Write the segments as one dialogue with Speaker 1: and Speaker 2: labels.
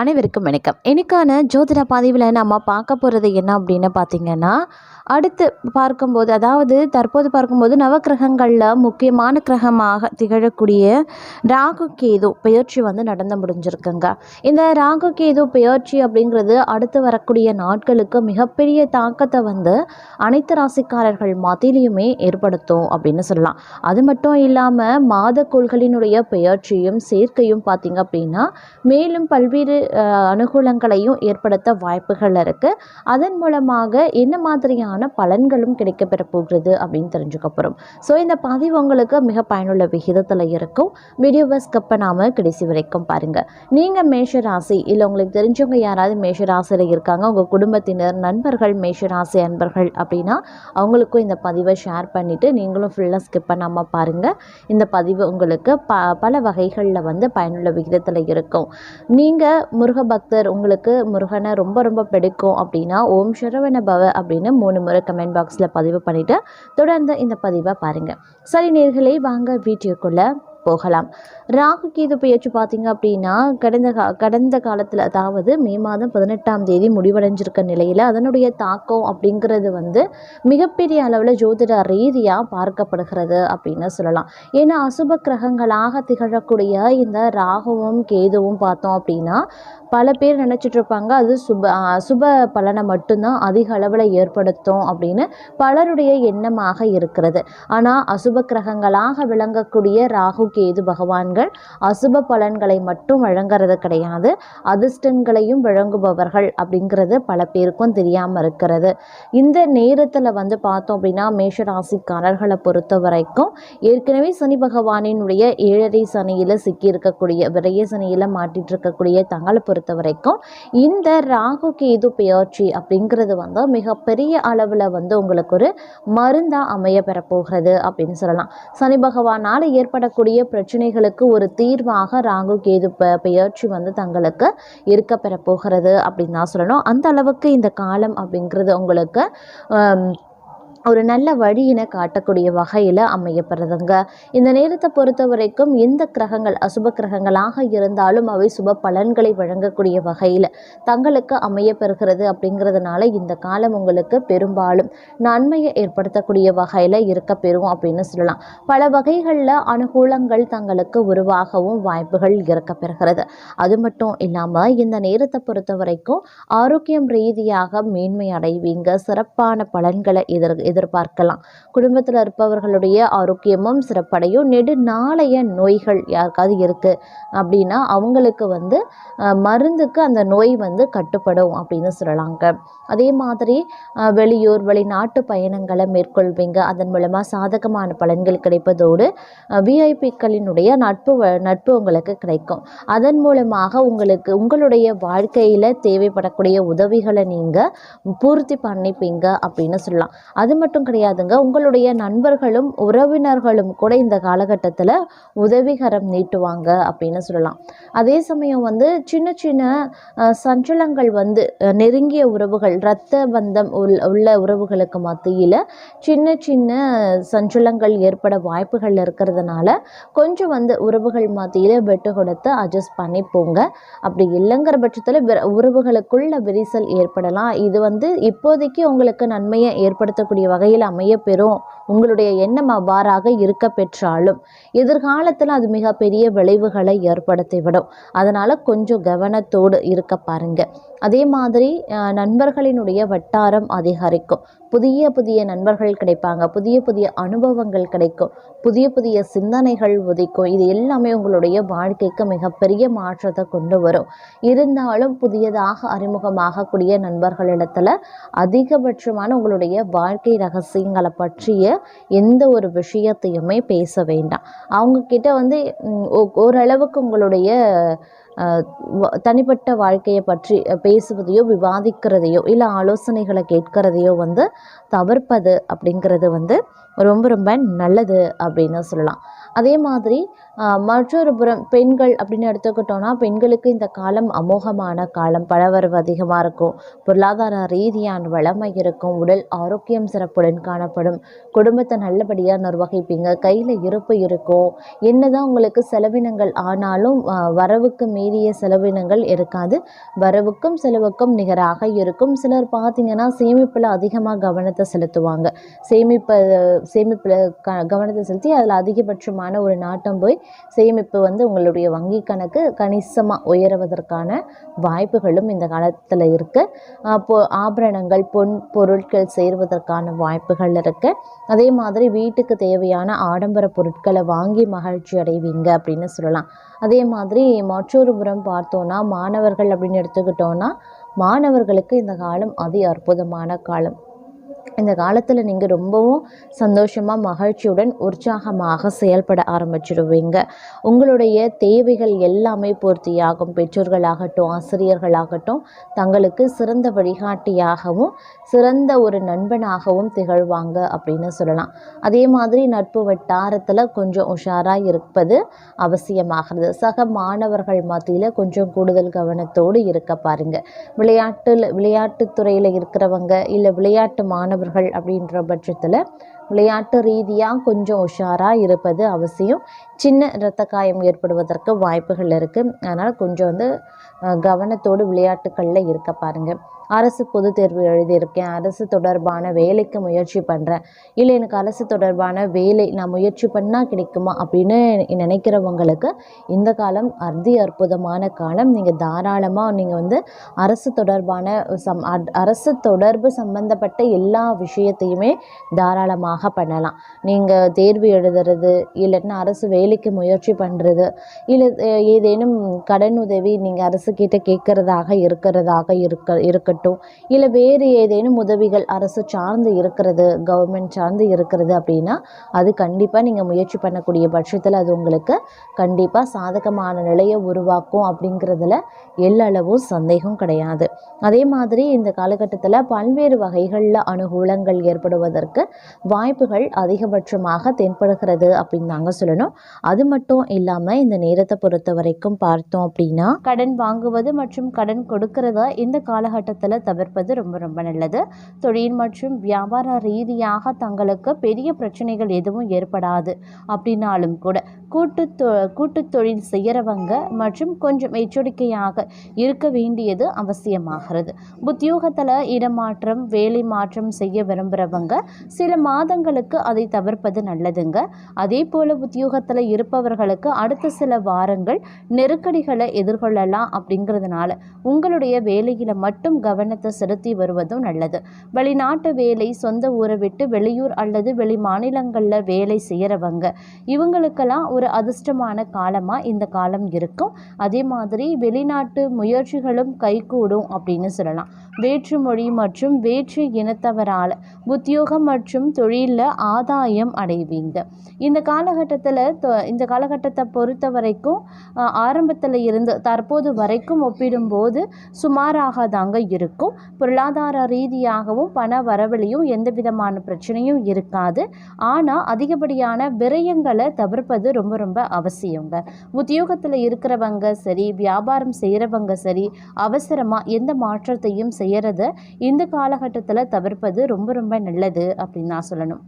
Speaker 1: அனைவருக்கும் வணக்கம். இன்னைக்கான ஜோதிட பதிவில் நம்ம பார்க்க போகிறது என்ன அப்படின்னு பார்த்தீங்கன்னா, அடுத்து பார்க்கும்போது தற்போது பார்க்கும்போது நவக்கிரகங்களில் முக்கியமான கிரகமாக திகழக்கூடிய ராகு கேது பெயர்ச்சி நடந்து முடிஞ்சிருக்குங்க. இந்த ராகு கேது பெயர்ச்சி அப்படிங்கிறது அடுத்து வரக்கூடிய நாட்களுக்கு மிகப்பெரிய தாக்கத்தை அனைத்து ராசிக்காரர்கள் மத்தியிலையுமே ஏற்படுத்தும் அப்படின்னு சொல்லலாம். அது மட்டும் இல்லாமல் மாதக்கோள்களினுடைய பெயர்ச்சியும் சேர்க்கையும் பார்த்திங்க அப்படின்னா மேலும் பல்வேறு அனுகூலங்களையும் ஏற்படுத்த வாய்ப்புகள் இருக்குது. அதன் மூலமாக என்ன மாதிரியான பலன்களும் கிடைக்கப்பெற போகிறது அப்படின்னு தெரிஞ்சுக்க போகிறோம். ஸோ இந்த பதிவு உங்களுக்கு மிக பயனுள்ள விகிதத்தில் இருக்கும். வீடியோவை ஸ்கிப் பண்ணாமல் கடைசி வரைக்கும் பாருங்கள். நீங்கள் மேஷ ராசி இல்லை உங்களுக்கு தெரிஞ்சவங்க யாராவது மேஷ ராசியில் இருக்காங்க, உங்கள் குடும்பத்தினர் நண்பர்கள் மேஷ ராசி அன்பர்கள் அப்படின்னா அவங்களுக்கும் இந்த பதிவை ஷேர் பண்ணிவிட்டு நீங்களும் ஃபுல்லாக ஸ்கிப் பண்ணாமல் பாருங்கள். இந்த பதிவு உங்களுக்கு பல வகைகளில் பயனுள்ள விகிதத்தில் இருக்கும். நீங்கள் முருக பக்தர், உங்களுக்கு முருகனை ரொம்ப ரொம்ப பிடிக்கும் அப்படின்னா ஓம் சரவண பவ அப்படின்னு 3 முறை கமெண்ட் பாக்ஸில் பதிவு பண்ணிவிட்டு தொடர்ந்து இந்த பதிவை பாருங்கள். சரி நேயர்களே, வாங்க வீடியோக்குள்ளே போகலாம். ராகு கேது பெயர்ச்சி பார்த்திங்க அப்படின்னா கடந்த காலத்தில், அதாவது மே மாதம் 18ஆம் தேதி முடிவடைஞ்சிருக்க நிலையில் அதனுடைய தாக்கம் அப்படிங்கிறது மிகப்பெரிய அளவில் ஜோதிட ரீதியாக பார்க்கப்படுகிறது அப்படின்னு சொல்லலாம். ஏன்னா அசுப கிரகங்களாக திகழக்கூடிய இந்த ராகுவும் கேதுவும் பார்த்தோம் அப்படின்னா பல பேர் நினச்சிட்டு இருப்பாங்க அது சுப பலனை மட்டும்தான் அதிக அளவில் ஏற்படுத்தும் அப்படின்னு பலருடைய எண்ணமாக இருக்கிறது. ஆனால் அசுப கிரகங்களாக விளங்கக்கூடிய ராகு கேது பகவான்கள் அசுப பலன்களை மட்டும் வழங்குறது கிடையாது, அதிர்ஷ்டங்களையும் வழங்குபவர்கள் அப்படிங்கிறது பல பேருக்கும் தெரியாமல் இருக்கிறது. இந்த நேரத்தில் பார்த்தோம் அப்படின்னா மேஷராசிக்காரர்களை பொறுத்த வரைக்கும் ஏற்கனவே சனி பகவானினுடைய 7.5 சனியில் சிக்கியிருக்கக்கூடிய, விரைய சனியில் மாட்டிட்டு இருக்கக்கூடிய தங்களை பொறுத்த வரைக்கும் இந்த ராகு கேது பெயர்ச்சி அப்படிங்கிறது மிகப்பெரிய அளவில் உங்களுக்கு ஒரு மருந்தா அமைய பெறப்போகிறது அப்படின்னு சொல்லலாம். சனி பகவானால் ஏற்படக்கூடிய பிரச்சனைகளுக்கு ஒரு தீர்வாக ராகு கேது பெயர்ச்சி தங்களுக்கு இருக்க பெறப்போகிறது அப்படின்னு தான் சொல்லணும். அந்த அளவுக்கு இந்த காலம் அப்படிங்கிறது உங்களுக்கு ஒரு நல்ல வழியினை காட்டக்கூடிய வகையில் அமையப்படுறதுங்க. இந்த நேரத்தை பொறுத்த வரைக்கும் எந்த கிரகங்கள் அசுப கிரகங்களாக இருந்தாலும் அவை சுப பலன்களை வழங்கக்கூடிய வகையில் தங்களுக்கு அமையப்பெறுகிறது. அப்படிங்கிறதுனால இந்த காலம் உங்களுக்கு பெரும்பாலும் நன்மையை ஏற்படுத்தக்கூடிய வகையில் இருக்க பெறும் அப்படின்னு சொல்லலாம். பல வகைகளில் அனுகூலங்கள் தங்களுக்கு உருவாகவும் வாய்ப்புகள் இருக்கப்பெறுகிறது. அது மட்டும் இல்லாமல் இந்த நேரத்தை பொறுத்த வரைக்கும் ஆரோக்கியம் ரீதியாக மேன்மை அடைவீங்க, சிறப்பான பலன்களை எதிர்பார்க்கலாம். குடும்பத்தில் இருப்பவர்களுடைய ஆரோக்கியமும் சிறப்படையும். நெடுநாளைய நோய்கள் யாருக்காவது இருக்கு அப்படின்னா அவங்களுக்கு மருந்துக்கு அந்த நோய் கட்டுப்படும் அப்படின்னு சொல்லலாங்க. அதே மாதிரி வெளியூர் வெளிநாட்டு பயணங்களை மேற்கொள்வீங்க. அதன் மூலமாக சாதகமான பலன்கள் கிடைப்பதோடு விஐபிக்களினுடைய நட்பு உங்களுக்கு கிடைக்கும். அதன் மூலமாக உங்களுடைய வாழ்க்கையில் தேவைப்படக்கூடிய உதவிகளை நீங்கள் பூர்த்தி பண்ணிப்பீங்க அப்படின்னு சொல்லலாம். அது மட்டும் கிடையாதுங்க, உங்களுடைய நண்பர்களும் உறவினர்களும் கூட இந்த காலகட்டத்தில் உதவிகரம் நீட்டுவாங்க அப்படின்னு சொல்லலாம். அதே சமயம் சின்ன சின்ன சஞ்சலங்கள் நெருங்கிய உறவுகள், இரத்த பந்தம் உள்ள உறவுகளுக்கு மத்தியில் சின்ன சின்ன சஞ்சலங்கள் ஏற்பட வாய்ப்புகள் இருக்கிறதுனால கொஞ்சம் உறவுகள் மத்தியில் விட்டு கொடுத்து அட்ஜஸ்ட் பண்ணி போங்க. அப்படி இல்லைங்கிற பட்சத்தில் உறவுகளுக்குள்ள விரிசல் ஏற்படலாம். இது இப்போதைக்கு உங்களுக்கு நன்மையை ஏற்படுத்தக்கூடிய வகையில் அமைய பெறும். உங்களுடைய எண்ணம் அவ்வாறாக இருக்க பெற்றாலும் எதிர்காலத்தில் அது மிகப்பெரிய விளைவுகளை ஏற்படுத்திவிடும். அதனால் கொஞ்சம் கவனத்தோடு இருக்க பாருங்க. அதே மாதிரி நண்பர்களினுடைய வட்டாரம் அதிகரிக்கும். புதிய புதிய நண்பர்கள் கிடைப்பாங்க, புதிய புதிய அனுபவங்கள் கிடைக்கும், புதிய புதிய சிந்தனைகள் உதிக்கும். இது எல்லாமே உங்களுடைய வாழ்க்கைக்கு மிகப்பெரிய மாற்றத்தை கொண்டு வரும். இருந்தாலும் புதியதாக அறிமுகமாகக்கூடிய நண்பர்களிடத்துல அதிகபட்சமான உங்களுடைய வாழ்க்கை ரகசியங்களை பற்றிய எந்த ஒரு விஷயத்தையுமே பேச வேண்டாம். அவங்க கிட்ட ஓரளவுக்கு உங்களுடைய தனிப்பட்ட வாழ்க்கையை பற்றி பேசுவதையோ விவாதிக்கிறதையோ இல்லை ஆலோசனைகளை கேட்கிறதையோ தவிர்ப்பது அப்படிங்கிறது ரொம்ப ரொம்ப நல்லது அப்படின்னு சொல்லலாம். அதே மாதிரி மற்றொரு புறம் பெண்கள் அப்படின்னு எடுத்துக்கிட்டோன்னா பெண்களுக்கு இந்த காலம் அமோகமான காலம். பணவரவு அதிகமாக இருக்கும், பொருளாதார ரீதியான வளமை இருக்கும், உடல் ஆரோக்கியம் சிறப்புடன் காணப்படும், குடும்பத்தை நல்லபடியாக நிர்வகிப்பீங்க, கையில் இருப்பு இருக்கும். என்னதான் உங்களுக்கு செலவினங்கள் ஆனாலும் வரவுக்கு மீறிய செலவினங்கள் இருக்காது, வரவுக்கும் செலவுக்கும் நிகராக இருக்கும். சிலர் பார்த்தீங்கன்னா சேமிப்பில் அதிகமாக கவனத்தை செலுத்துவாங்க. சேமிப்பில் கவனத்தை செலுத்தி அதில் அதிகபட்சமான ஒரு நாட்டம் போய் சேமிப்பு உங்களுடைய வங்கி கணக்கு கணிசமாக உயருவதற்கான வாய்ப்புகளும் இந்த காலத்தில் இருக்குது. ஆபரணங்கள் பொன் பொருட்கள் சேருவதற்கான வாய்ப்புகள் இருக்குது. அதே மாதிரி வீட்டுக்கு தேவையான ஆடம்பர பொருட்களை வாங்கி மகிழ்ச்சி அடைவீங்க அப்படின்னு சொல்லலாம். அதே மாதிரி மற்றொரு புறம் பார்த்தோன்னா மாணவர்கள் அப்படின்னு எடுத்துக்கிட்டோன்னா மாணவர்களுக்கு இந்த காலம் அதி அற்புதமான காலம். இந்த காலத்தில் நீங்கள் ரொம்பவும் சந்தோஷமாக மகிழ்ச்சியுடன் உற்சாகமாக செயல்பட ஆரம்பிச்சிடுவீங்க. உங்களுடைய தேவைகள் எல்லாமே பூர்த்தியாகும். பெற்றோர்களாகட்டும் ஆசிரியர்களாகட்டும் தங்களுக்கு சிறந்த வழிகாட்டியாகவும் சிறந்த ஒரு நண்பனாகவும் திகழ்வாங்க அப்படின்னு சொல்லலாம். அதே மாதிரி நட்பு வட்டாரத்தில் கொஞ்சம் உஷாராக இருப்பது அவசியமாகிறது. சக மாணவர்கள் மத்தியில் கொஞ்சம் கூடுதல் கவனத்தோடு இருக்க பாருங்கள். விளையாட்டுத்துறையில் இருக்கிறவங்க இல்லை விளையாட்டு மாணவர்கள் அப்படின்ற பட்சத்தில் விளையாட்டு ரீதியாக கொஞ்சம் உஷாராக இருப்பது அவசியம். சின்ன இரத்த காயம் ஏற்படுவதற்கு வாய்ப்புகள் இருக்குது. அதனால் கொஞ்சம் கவனத்தோடு விளையாட்டுக்களில் இருக்க பாருங்கள். அரசு பொது தேர்வு எழுதியிருக்கேன், அரசு தொடர்பான வேலைக்கு முயற்சி பண்ணுறேன், இல்லை எனக்கு அரசு தொடர்பான வேலை நான் முயற்சி பண்ணால் கிடைக்குமா அப்படின்னு நினைக்கிறவங்களுக்கு இந்த காலம் அதி அற்புதமான காலம். நீங்கள் தாராளமாக நீங்கள் அரசு தொடர்பான அரசு தொடர்பு சம்பந்தப்பட்ட எல்லா விஷயத்தையுமே தாராளமாக பண்ணலாம். நீங்கள் தேர்வு எழுதுறது, இல்லைன்னா அரசு வேலைக்கு முயற்சி பண்ணுறது, இல்லை ஏதேனும் கடன் உதவி நீங்கள் அரசு கிட்ட கேட்குறதாக இருக்கட்டும், இல்லை வேறு ஏதேனும் உதவிகள் அரசு சார்ந்து இருக்கிறது, கவர்மெண்ட் சார்ந்து இருக்கிறது அப்படின்னா அது கண்டிப்பாக நீங்கள் முயற்சி பண்ணக்கூடிய பட்சத்தில் அது உங்களுக்கு கண்டிப்பாக சாதகமான நிலையை உருவாக்கும் அப்படிங்கிறதுல எல்லளவும் சந்தேகம் கிடையாது. அதே மாதிரி இந்த காலகட்டத்தில் பல்வேறு வகைகளில் அனுகூலங்கள் ஏற்படுவதற்கு வாய்ப்புகள் அதிகபட்சமாக தென்படுகிறது அப்படின்னு நாங்கள் சொல்லணும். அது மட்டும் இல்லாமல் இந்த நேரத்தை பொறுத்த வரைக்கும் பார்த்தோம் அப்படின்னா கடன் வாங்குவது மற்றும் கடன் கொடுக்கறத இந்த காலகட்டத்தில் தவிர்ப்பது ரொம்ப ரொம்ப நல்லது. தொழில் மற்றும் வியாபார ரீதியாக தங்களுக்கு பெரிய பிரச்சனைகள் எதுவும் ஏற்படாது அப்படின்னாலும் கூட கூட்டு தொழில் செய்கிறவங்க மற்றும் கொஞ்சம் எச்சரிக்கையாக இருக்க வேண்டியது அவசியமாகிறது. உத்தியோகத்தில் இடமாற்றம் வேலை மாற்றம் செய்ய விரும்புகிறவங்க சில மாதங்களுக்கு அதை தவிர்ப்பது நல்லதுங்க. அதே போல் உத்தியோகத்தில் இருப்பவர்களுக்கு அடுத்த சில வாரங்கள் நெருக்கடிகளை எதிர்கொள்ளலாம். அப்படிங்கிறதுனால உங்களுடைய வேலையில் மட்டும் கவனத்தை செலுத்தி வருவதும் நல்லது. வெளிநாட்டு வேலை, சொந்த ஊரை விட்டு வெளியூர் அல்லது வெளி மாநிலங்களில் வேலை செய்கிறவங்க இவங்களுக்கெல்லாம் ஒரு அதிர்ஷ்டமான காலமாக இந்த காலம் இருக்கும். அதே மாதிரி வெளிநாட்டு முயற்சிகளும் கைகூடும் அப்படின்னு சொல்லலாம். வேற்று மொழி மற்றும் வேற்று இனத்தவரால் உத்தியோகம் மற்றும் தொழிலில் ஆதாயம் அடைவீங்க. இந்த காலகட்டத்தை பொறுத்த வரைக்கும் ஆரம்பத்தில் இருந்து தற்போது வரைக்கும் ஒப்பிடும்போது சுமாராக தாங்க இருக்கும். பொருளாதார ரீதியாகவும் பண வரவழையும் எந்த விதமான பிரச்சனையும் இருக்காது. ஆனால் அதிகப்படியான விரயங்களை தவிர்ப்பது ரொம்ப ரொம்ப அவசியங்க. உத்தியோகத்தில் இருக்கிறவங்க சரி, வியாபாரம் செய்கிறவங்க சரி, அவசரமாக எந்த மாற்றத்தையும் செய்கிறத இந்த காலகட்டத்தில் தவிர்ப்பது ரொம்ப ரொம்ப நல்லது அப்படின்னு நான் சொல்லணும்.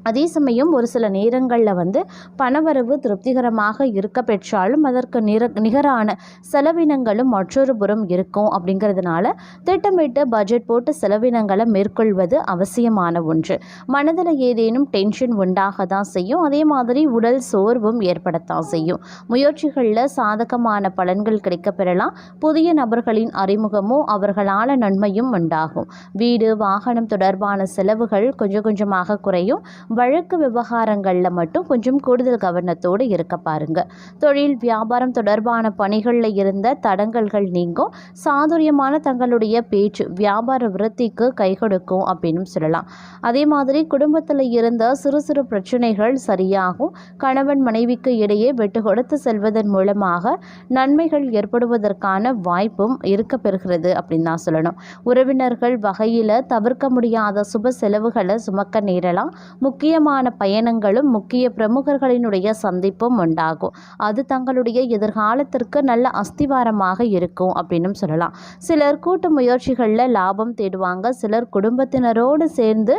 Speaker 1: அதே சமயம் ஒரு சில நேரங்களில் பணவரவு திருப்திகரமாக இருக்க பெற்றாலும் அதற்கு நிகரான செலவினங்களும் மற்றொரு புறம் இருக்கும். அப்படிங்கிறதுனால திட்டமிட்டு பட்ஜெட் போட்டு செலவினங்களை மேற்கொள்வது அவசியமான ஒன்று. மனதில் ஏதேனும் டென்ஷன் உண்டாக தான் செய்யும். அதே மாதிரி உடல் சோர்வும் ஏற்படத்தான் செய்யும். முயற்சிகளில் சாதகமான பலன்கள் கிடைக்க பெறலாம். புதிய நபர்களின் அறிமுகமும் அவர்களால் நன்மையும் உண்டாகும். வீடு வாகனம் தொடர்பான செலவுகள் கொஞ்சம் கொஞ்சமாக குறையும். வழக்கு விவகாரங்களில் மட்டும் கொஞ்சம் கூடுதல் கவனத்தோடு இருக்க பாருங்க. தொழில் வியாபாரம் தொடர்பான பணிகளில் இருந்த தடங்கல்கள் நீங்கும். சாதுரியமான தங்களுடைய பேச்சு வியாபார விருத்திக்கு கை கொடுக்கும் அப்படின்னு சொல்லலாம். அதே மாதிரி குடும்பத்தில் இருந்த சிறு சிறு பிரச்சனைகள் சரியாகும். கணவன் மனைவிக்கு இடையே விட்டு கொடுத்து செல்வதன் மூலமாக நன்மைகள் ஏற்படுவதற்கான வாய்ப்பும் இருக்க பெறுகிறது அப்படின்னு தான் சொல்லணும். உறவினர்கள் வகையில் தவிர்க்க முடியாத சுப செலவுகளை சுமக்க நேரலாம். முக்கியமான பயணங்களும் முக்கிய பிரமுகர்களினுடைய சந்திப்பும் உண்டாகும். அது தங்களுடைய எதிர்காலத்திற்கு நல்ல அஸ்திவாரமாக இருக்கும் அப்படின்னு சொல்லலாம். சிலர் கூட்டு முயற்சிகளில் லாபம் தேடுவாங்க. சிலர் குடும்பத்தினரோடு சேர்ந்து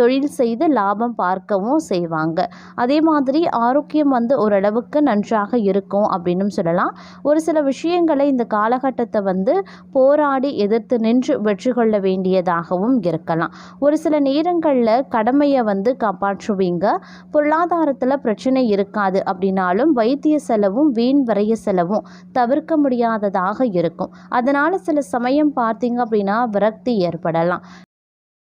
Speaker 1: தொழில் செய்து லாபம் பார்க்கவும் செய்வாங்க. அதே மாதிரி ஆரோக்கியம் வந்து ஓரளவுக்கு நன்றாக இருக்கும் அப்படின்னு சொல்லலாம். ஒரு சில விஷயங்களை இந்த காலகட்டத்தை வந்து போராடி எதிர்த்து நின்று வெற்றி கொள்ள வேண்டியதாகவும் இருக்கலாம். ஒரு சில நேரங்களில் கடமையை வந்து காப்பாற்றுவீங்க. பொருளாதாரத்தில் பிரச்சனை இருக்காது அப்படின்னாலும் வைத்திய செலவும் வீண் விரைய செலவும் தவிர்க்க முடியாததாக இருக்கும். அதனால் சில சமயம் பார்த்தீங்க அப்படின்னா விரக்தி ஏற்படலாம்.